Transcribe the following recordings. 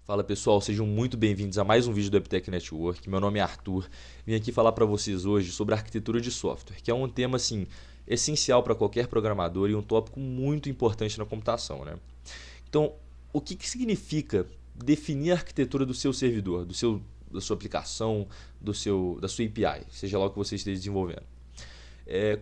Fala pessoal, sejam muito bem-vindos a mais um vídeo do Epitech Network. Meu nome é Arthur. Vim aqui falar para vocês hoje sobre arquitetura de software, que é um tema assim essencial para qualquer programador e um tópico muito importante na computação, né? Então, o que significa definir a arquitetura do seu servidor, da sua aplicação, da sua API, seja lá o que você esteja desenvolvendo?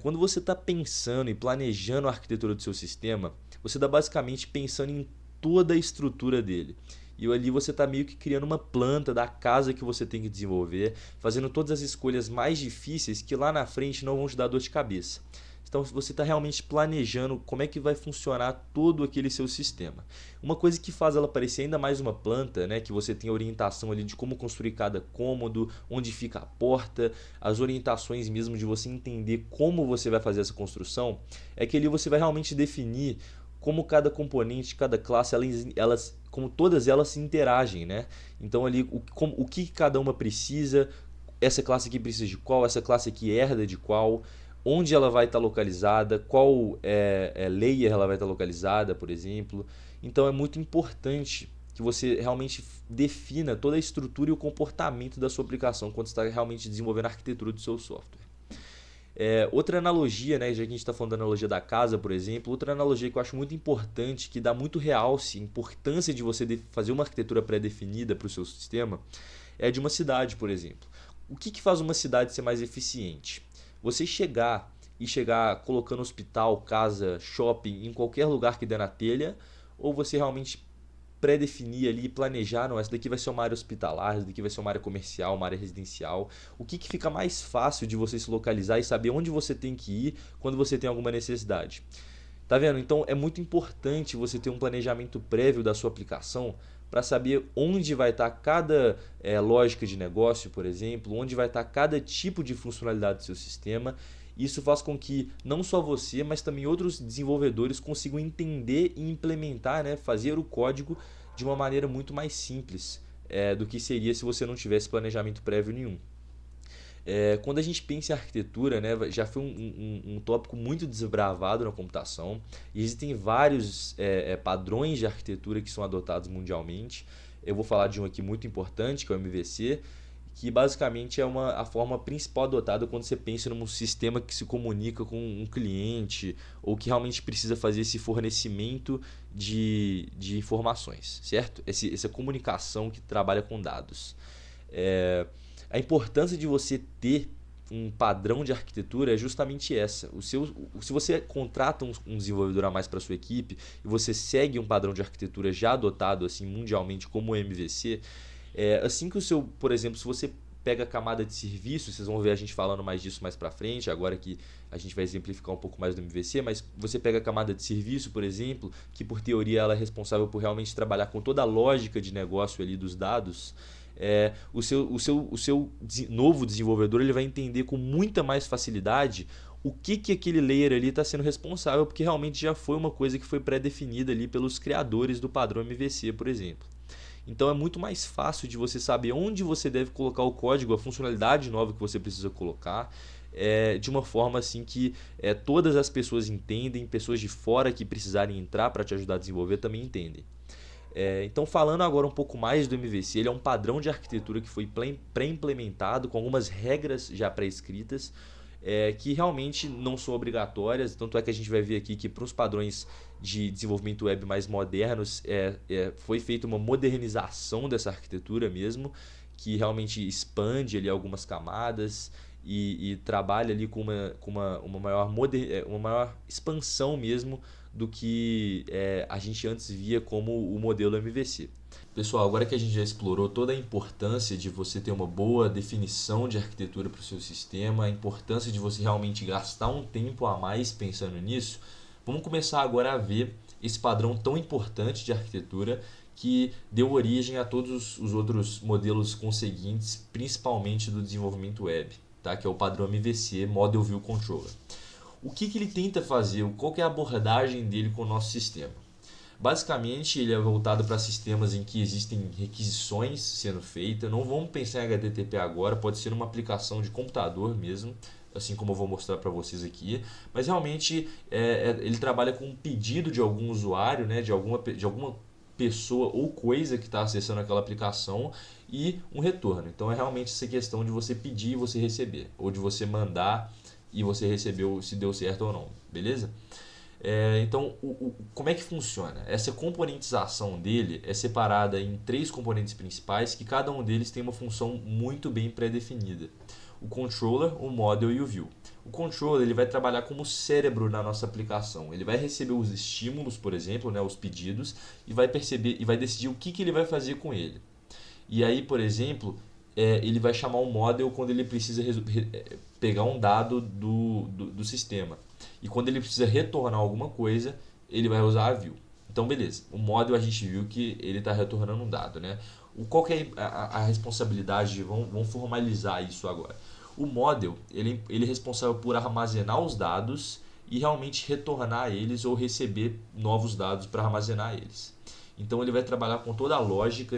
Quando você está pensando e planejando a arquitetura do seu sistema, você está basicamente pensando em toda a estrutura dele. E ali você está meio que criando uma planta da casa que você tem que desenvolver, fazendo todas as escolhas mais difíceis que lá na frente não vão te dar dor de cabeça. Então você está realmente planejando como é que vai funcionar todo aquele seu sistema. Uma coisa que faz ela parecer ainda mais uma planta, né, que você tem a orientação ali de como construir cada cômodo, onde fica a porta, as orientações mesmo de você entender como você vai fazer essa construção, é que ali você vai realmente definir como cada componente, cada classe, como todas elas se interagem, né? Então ali o que cada uma precisa, essa classe aqui precisa de qual, essa classe aqui herda de qual, onde ela vai estar localizada, qual layer ela vai estar localizada, por exemplo. Então é muito importante que você realmente defina toda a estrutura e o comportamento da sua aplicação quando você está realmente desenvolvendo a arquitetura do seu software. Outra analogia, né, já que a gente está falando da analogia da casa, por exemplo, outra analogia que eu acho muito importante, que dá muito realce a importância de você fazer uma arquitetura pré-definida para o seu sistema, é de uma cidade, por exemplo. O que faz uma cidade ser mais eficiente? Você chegar colocando hospital, casa, shopping em qualquer lugar que der na telha, ou você realmente pré-definir ali e planejar, não, essa daqui vai ser uma área hospitalar, essa daqui vai ser uma área comercial, uma área residencial. O que fica mais fácil de você se localizar e saber onde você tem que ir quando você tem alguma necessidade? Tá vendo? Então é muito importante você ter um planejamento prévio da sua aplicação para saber onde vai estar cada lógica de negócio, por exemplo, onde vai estar cada tipo de funcionalidade do seu sistema. Isso faz com que não só você, mas também outros desenvolvedores consigam entender e implementar, né, fazer o código de uma maneira muito mais simples do que seria se você não tivesse planejamento prévio nenhum. Quando a gente pensa em arquitetura, né, já foi um tópico muito desbravado na computação. E existem vários padrões de arquitetura que são adotados mundialmente. Eu vou falar de um aqui muito importante, que é o MVC, que basicamente é a forma principal adotada quando você pensa num sistema que se comunica com um cliente ou que realmente precisa fazer esse fornecimento de informações, certo? Essa comunicação que trabalha com dados. É, a importância de você ter um padrão de arquitetura é justamente essa. Se você contrata um desenvolvedor a mais para sua equipe e você segue um padrão de arquitetura já adotado assim mundialmente como o MVC, assim que por exemplo, se você pega a camada de serviço, vocês vão ver a gente falando mais disso mais para frente, agora que a gente vai exemplificar um pouco mais do MVC, mas você pega a camada de serviço, por exemplo, que por teoria ela é responsável por realmente trabalhar com toda a lógica de negócio ali dos dados. O seu novo desenvolvedor ele vai entender com muita mais facilidade o que aquele layer ali está sendo responsável, porque realmente já foi uma coisa que foi pré-definida ali pelos criadores do padrão MVC, por exemplo. Então é muito mais fácil de você saber onde você deve colocar o código, a funcionalidade nova que você precisa colocar, de uma forma assim que todas as pessoas entendem, pessoas de fora que precisarem entrar para te ajudar a desenvolver também entendem. Então, falando agora um pouco mais do MVC, ele é um padrão de arquitetura que foi pré-implementado com algumas regras já pré-escritas, que realmente não são obrigatórias. Tanto é que a gente vai ver aqui que para os padrões de desenvolvimento web mais modernos foi feita uma modernização dessa arquitetura mesmo, que realmente expande ali algumas camadas e trabalha ali com uma maior expansão mesmo do que a gente antes via como o modelo MVC. Pessoal, agora que a gente já explorou toda a importância de você ter uma boa definição de arquitetura para o seu sistema, a importância de você realmente gastar um tempo a mais pensando nisso, vamos começar agora a ver esse padrão tão importante de arquitetura que deu origem a todos os outros modelos conseguintes, principalmente do desenvolvimento web, tá? Que é o padrão MVC, Model View Controller. O que ele tenta fazer? Qual que é a abordagem dele com o nosso sistema? Basicamente, ele é voltado para sistemas em que existem requisições sendo feitas. Não vamos pensar em HTTP agora, pode ser uma aplicação de computador mesmo, assim como eu vou mostrar para vocês aqui. Mas realmente ele trabalha com um pedido de algum usuário, né, de alguma pessoa ou coisa que está acessando aquela aplicação e um retorno. Então é realmente essa questão de você pedir e você receber, ou de você mandar e você recebeu se deu certo ou não, beleza? Então, como é que funciona? Essa componentização dele é separada em 3 componentes principais que cada um deles tem uma função muito bem pré-definida. O controller, o model e o view. O controller ele vai trabalhar como cérebro na nossa aplicação. Ele vai receber os estímulos, por exemplo, né, os pedidos, e vai perceber e vai decidir o que ele vai fazer com ele. E aí, por exemplo, ele vai chamar um model quando ele precisa pegar um dado do sistema. E quando ele precisa retornar alguma coisa, ele vai usar a view. Então, beleza. O model a gente viu que ele está retornando um dado, né? Qual que é a responsabilidade? Vamos formalizar isso agora. O model ele é responsável por armazenar os dados e realmente retornar eles ou receber novos dados para armazenar eles. Então ele vai trabalhar com toda a lógica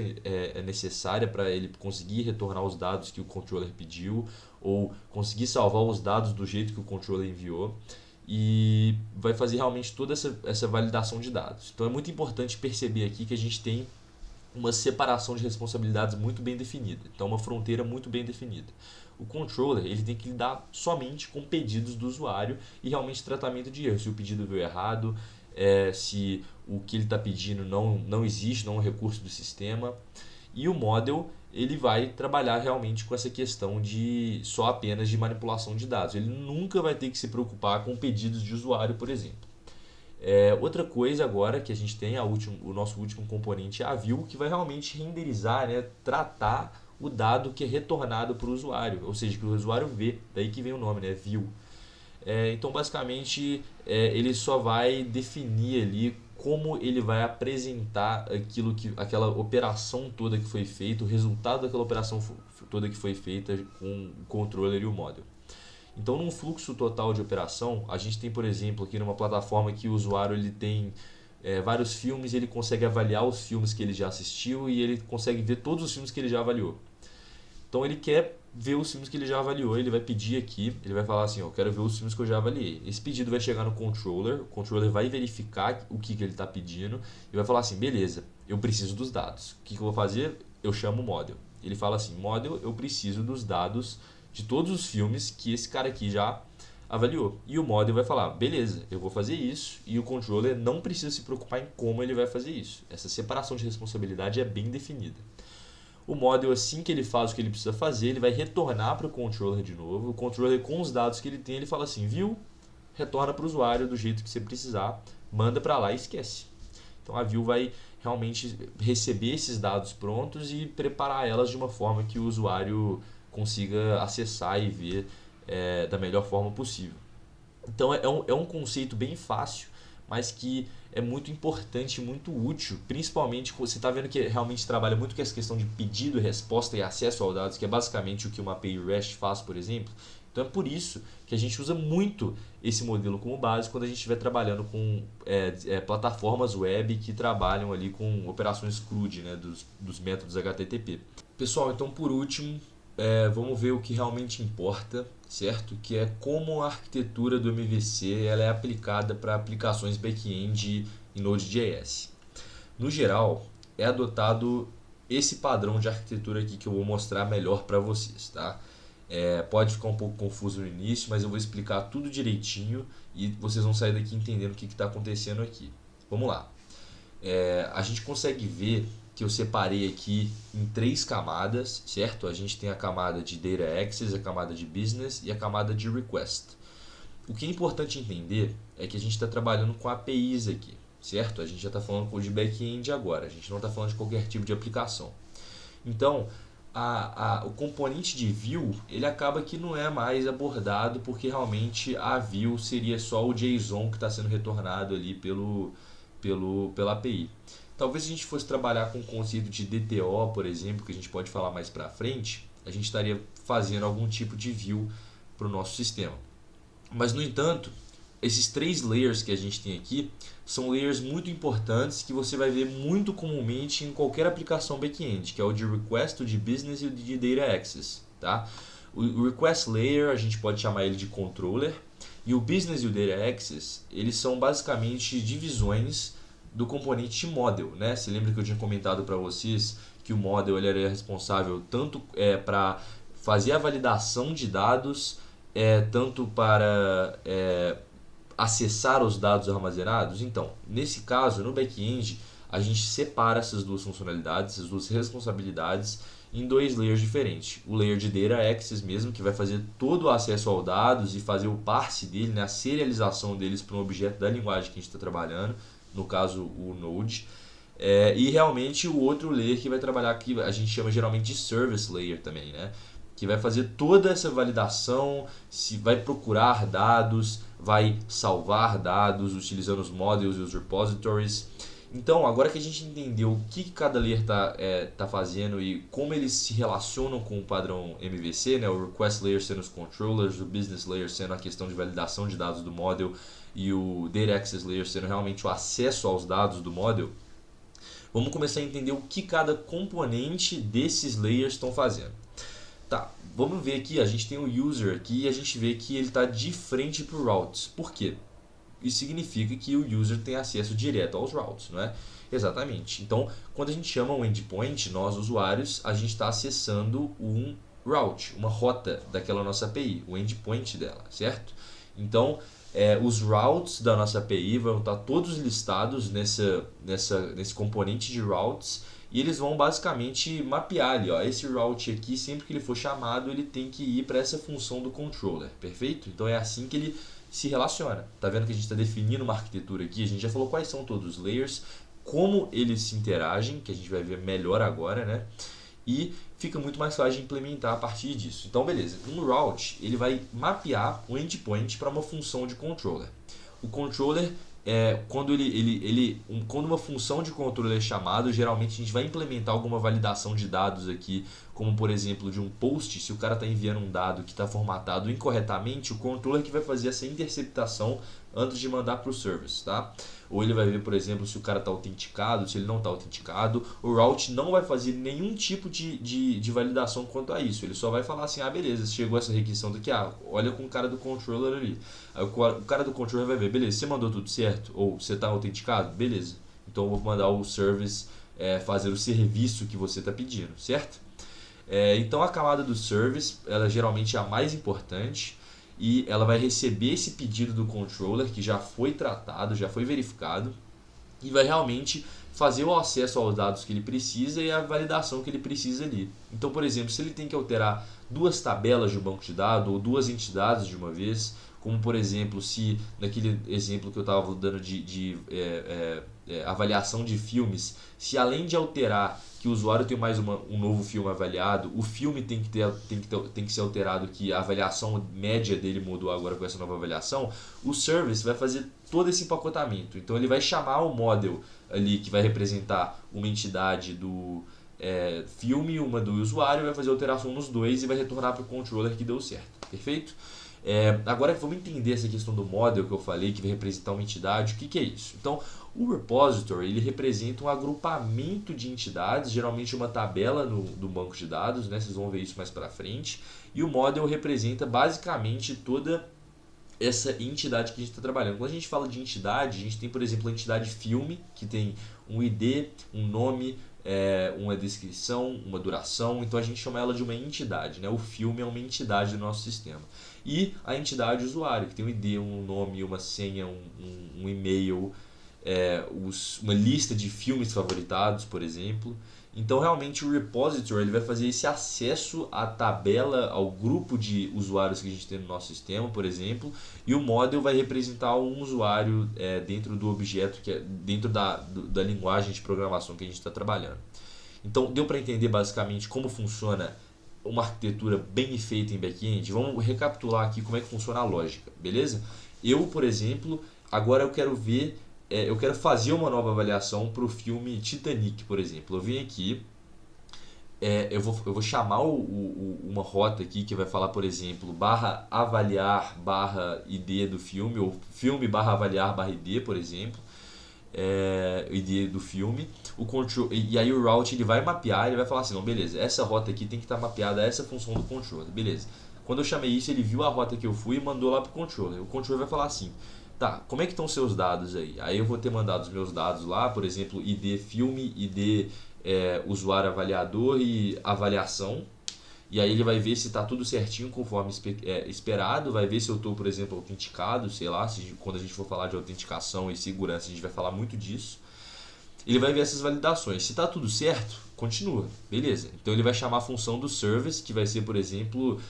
necessária para ele conseguir retornar os dados que o controller pediu ou conseguir salvar os dados do jeito que o controller enviou e vai fazer realmente toda essa validação de dados. Então é muito importante perceber aqui que a gente tem uma separação de responsabilidades muito bem definida, então uma fronteira muito bem definida. O controller ele tem que lidar somente com pedidos do usuário e realmente tratamento de erro, se o pedido veio errado, se o que ele está pedindo não existe, não é um recurso do sistema. E o model ele vai trabalhar realmente com essa questão de só apenas de manipulação de dados. Ele nunca vai ter que se preocupar com pedidos de usuário, por exemplo. Outra coisa agora que a gente tem, o nosso último componente é a view, que vai realmente renderizar, né, tratar o dado que é retornado para o usuário, ou seja, que o usuário vê, daí que vem o nome, né, view. Então, basicamente, ele só vai definir ali como ele vai apresentar aquela operação toda que foi feita, o resultado daquela operação toda que foi feita com o controller e o model. Então, num fluxo total de operação, a gente tem, por exemplo, aqui numa plataforma que o usuário ele tem vários filmes, ele consegue avaliar os filmes que ele já assistiu e ele consegue ver todos os filmes que ele já avaliou. Então, ele quer ver os filmes que ele já avaliou, ele vai pedir aqui, ele vai falar assim, eu quero ver os filmes que eu já avaliei. Esse pedido vai chegar no controller, o controller vai verificar o que ele está pedindo e vai falar assim, beleza, eu preciso dos dados. O que eu vou fazer? Eu chamo o model. Ele fala assim, model, eu preciso dos dados de todos os filmes que esse cara aqui já avaliou. E o model vai falar, beleza, eu vou fazer isso, e o controller não precisa se preocupar em como ele vai fazer isso. Essa separação de responsabilidade é bem definida. O model, assim que ele faz o que ele precisa fazer, ele vai retornar para o controller de novo. O controller, com os dados que ele tem, ele fala assim, viu? Retorna para o usuário do jeito que você precisar, manda para lá e esquece. Então a view vai realmente receber esses dados prontos e preparar elas de uma forma que o usuário consiga acessar e ver da melhor forma possível. Então é um conceito bem fácil, mas que é muito importante, muito útil, principalmente você está vendo que realmente trabalha muito com essa questão de pedido, resposta e acesso aos dados, que é basicamente o que uma API REST faz, por exemplo. Então é por isso que a gente usa muito esse modelo como base quando a gente estiver trabalhando com plataformas web que trabalham ali com operações CRUD, né, dos métodos HTTP. Pessoal, então por último, vamos ver o que realmente importa, certo? Que é como a arquitetura do MVC ela é aplicada para aplicações back-end em Node.js. No geral, é adotado esse padrão de arquitetura aqui que eu vou mostrar melhor para vocês, tá? Pode ficar um pouco confuso no início, mas eu vou explicar tudo direitinho e vocês vão sair daqui entendendo o que está acontecendo aqui. Vamos lá. A gente consegue ver que eu separei aqui em 3 camadas, certo? A gente tem a camada de Data Access, a camada de Business e a camada de Request. O que é importante entender é que a gente está trabalhando com APIs aqui, certo? A gente já está falando de back-end agora, a gente não está falando de qualquer tipo de aplicação. Então, o componente de view, ele acaba que não é mais abordado porque realmente a view seria só o JSON que está sendo retornado ali pela API. Talvez se a gente fosse trabalhar com o conceito de DTO, por exemplo, que a gente pode falar mais para frente, a gente estaria fazendo algum tipo de view para o nosso sistema. Mas, no entanto, esses 3 layers que a gente tem aqui são layers muito importantes que você vai ver muito comumente em qualquer aplicação back-end, que é o de Request, o de Business e o de Data Access. Tá? O Request Layer a gente pode chamar ele de Controller, e o Business e o Data Access eles são basicamente divisões do componente model, né? Você lembra que eu tinha comentado para vocês que o model ele era responsável tanto para fazer a validação de dados, tanto para acessar os dados armazenados? Então, nesse caso, no back-end, a gente separa essas duas funcionalidades, essas duas responsabilidades em dois layers diferentes. O layer de Data Access mesmo, que vai fazer todo o acesso aos dados e fazer o parse dele, né, a serialização deles para um objeto da linguagem que a gente está trabalhando, no caso o Node. E realmente o outro layer que vai trabalhar, que a gente chama geralmente de Service Layer também, né? Que vai fazer toda essa validação, se vai procurar dados, vai salvar dados utilizando os models e os repositories. Então, agora que a gente entendeu o que cada layer tá fazendo e como eles se relacionam com o padrão MVC, né? O Request Layer sendo os controllers, o Business Layer sendo a questão de validação de dados do model e o Data Access Layer sendo realmente o acesso aos dados do model, vamos começar a entender o que cada componente desses layers estão fazendo. Tá, vamos ver aqui, a gente tem o user aqui e a gente vê que ele está de frente para o routes. Por quê? Isso significa que o user tem acesso direto aos routes, não é? Exatamente. Então, quando a gente chama um endpoint, nós usuários, a gente está acessando um route, uma rota daquela nossa API, o endpoint dela, certo? Então, os routes da nossa API vão estar todos listados nesse componente de routes e eles vão basicamente mapear ali, ó, esse route aqui, sempre que ele for chamado, ele tem que ir para essa função do controller, perfeito? Então é assim que ele se relaciona. Tá vendo que a gente está definindo uma arquitetura aqui, a gente já falou quais são todos os layers, como eles se interagem, que a gente vai ver melhor agora, né? E fica muito mais fácil de implementar a partir disso. Então, beleza. Um route ele vai mapear um endpoint para uma função de controller. O controller, quando uma função de controller é chamada, geralmente a gente vai implementar alguma validação de dados aqui, como por exemplo de um post. Se o cara está enviando um dado que está formatado incorretamente, o controller que vai fazer essa interceptação antes de mandar para o service, tá? Ou ele vai ver, por exemplo, se o cara está autenticado, se ele não está autenticado. O route não vai fazer nenhum tipo de validação quanto a isso. Ele só vai falar assim, beleza, chegou essa requisição daqui, olha com o cara do controller ali. Aí o cara do controller vai ver, beleza, você mandou tudo certo? Ou você está autenticado? Beleza. Então eu vou mandar o service fazer o serviço que você está pedindo, certo? Então a camada do service, ela geralmente é a mais importante. E ela vai receber esse pedido do controller que já foi tratado, já foi verificado e vai realmente fazer o acesso aos dados que ele precisa e a validação que ele precisa ali. Então, por exemplo, se ele tem que alterar duas tabelas de um banco de dados ou duas entidades de uma vez, como por exemplo, se naquele exemplo que eu estava dando de avaliação de filmes, se além de alterar que o usuário tem mais um novo filme avaliado, o filme tem que ser alterado, que a avaliação média dele mudou agora com essa nova avaliação, o service vai fazer todo esse empacotamento. Então ele vai chamar o model ali, que vai representar uma entidade do filme e uma do usuário, vai fazer alteração nos dois e vai retornar para o controller que deu certo. Perfeito? Agora vamos entender essa questão do model que eu falei, que vai representar uma entidade. O que é isso? Então, o repository ele representa um agrupamento de entidades, geralmente uma tabela do banco de dados, né? Vocês vão ver isso mais para frente. E o model representa basicamente toda essa entidade que a gente está trabalhando. Quando a gente fala de entidade, a gente tem, por exemplo, a entidade filme, que tem um ID, um nome, uma descrição, uma duração. Então a gente chama ela de uma entidade, né? O filme é uma entidade do nosso sistema. E a entidade usuário, que tem um ID, um nome, uma senha, um e-mail, uma lista de filmes favoritados, por exemplo. Então realmente o repository ele vai fazer esse acesso à tabela, ao grupo de usuários que a gente tem no nosso sistema, por exemplo, e o model vai representar um usuário dentro do objeto, que é dentro da linguagem de programação que a gente está trabalhando. Então deu para entender basicamente como funciona uma arquitetura bem feita em back-end? Vamos recapitular aqui como é que funciona a lógica, beleza? Eu, por exemplo, agora eu quero ver, eu quero fazer uma nova avaliação para o filme Titanic, por exemplo. Eu venho aqui, eu vou chamar uma rota aqui que vai falar, por exemplo, /avaliar /id do filme, ou filme /avaliar /id, por exemplo. ID do filme, e aí o route ele vai mapear, ele vai falar assim, não, beleza, essa rota aqui tem que estar mapeada a essa função do controller, beleza. Quando eu chamei isso, ele viu a rota que eu fui e mandou lá pro controller. O controller vai falar assim, Tá, como é que estão os seus dados aí? Aí eu vou ter mandado os meus dados lá, por exemplo, ID filme, ID usuário avaliador e avaliação. E aí ele vai ver se está tudo certinho conforme esperado, vai ver se eu estou, por exemplo, autenticado, sei lá, quando a gente for falar de autenticação e segurança, a gente vai falar muito disso. Ele vai ver essas validações. Se está tudo certo, continua, beleza. Então ele vai chamar a função do service, que vai ser, por exemplo,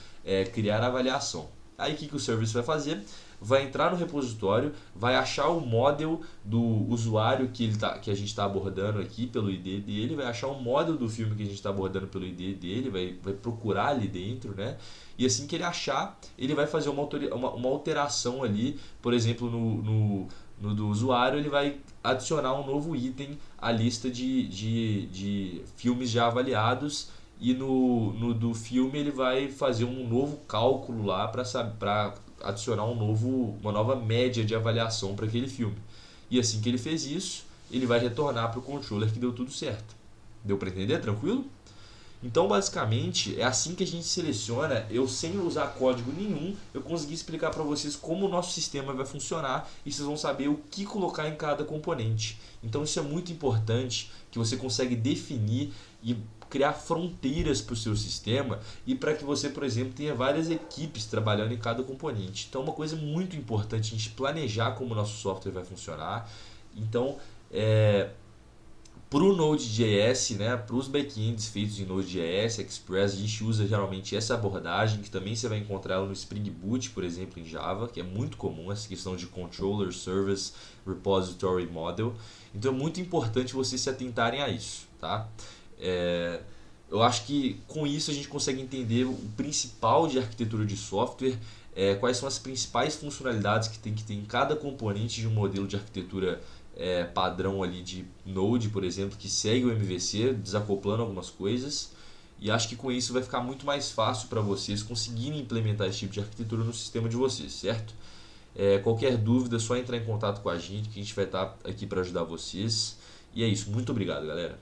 criar avaliação. Aí o que o service vai fazer? Vai entrar no repositório, vai achar o model do usuário que a gente está abordando aqui pelo ID dele, vai achar o model do filme que a gente está abordando pelo ID dele, vai procurar ali dentro, né? E assim que ele achar, ele vai fazer uma alteração ali, por exemplo, no do usuário, ele vai adicionar um novo item à lista de filmes já avaliados. E no do filme ele vai fazer um novo cálculo lá para adicionar uma nova média de avaliação para aquele filme. E assim que ele fez isso, ele vai retornar para o controller que deu tudo certo. Deu para entender? Tranquilo? Então, basicamente, é assim que a gente seleciona. Eu, sem usar código nenhum, eu consegui explicar para vocês como o nosso sistema vai funcionar e vocês vão saber o que colocar em cada componente. Então, isso é muito importante, que você consegue definir e criar fronteiras para o seu sistema e para que você, por exemplo, tenha várias equipes trabalhando em cada componente. Então, uma coisa muito importante a gente planejar como o nosso software vai funcionar. Então, para o Node.js, né, para os backends feitos em Node.js, Express, a gente usa geralmente essa abordagem, que também você vai encontrar ela no Spring Boot, por exemplo, em Java, que é muito comum, essa questão de Controller, Service, Repository, Model. Então é muito importante vocês se atentarem a isso, tá? Eu acho que com isso a gente consegue entender o principal de arquitetura de software, quais são as principais funcionalidades que tem que ter em cada componente de um modelo de arquitetura padrão ali de Node, por exemplo, que segue o MVC, desacoplando algumas coisas. E acho que com isso vai ficar muito mais fácil para vocês conseguirem implementar esse tipo de arquitetura no sistema de vocês, certo? Qualquer dúvida é só entrar em contato com a gente, que a gente vai estar aqui para ajudar vocês. E é isso, muito obrigado, galera.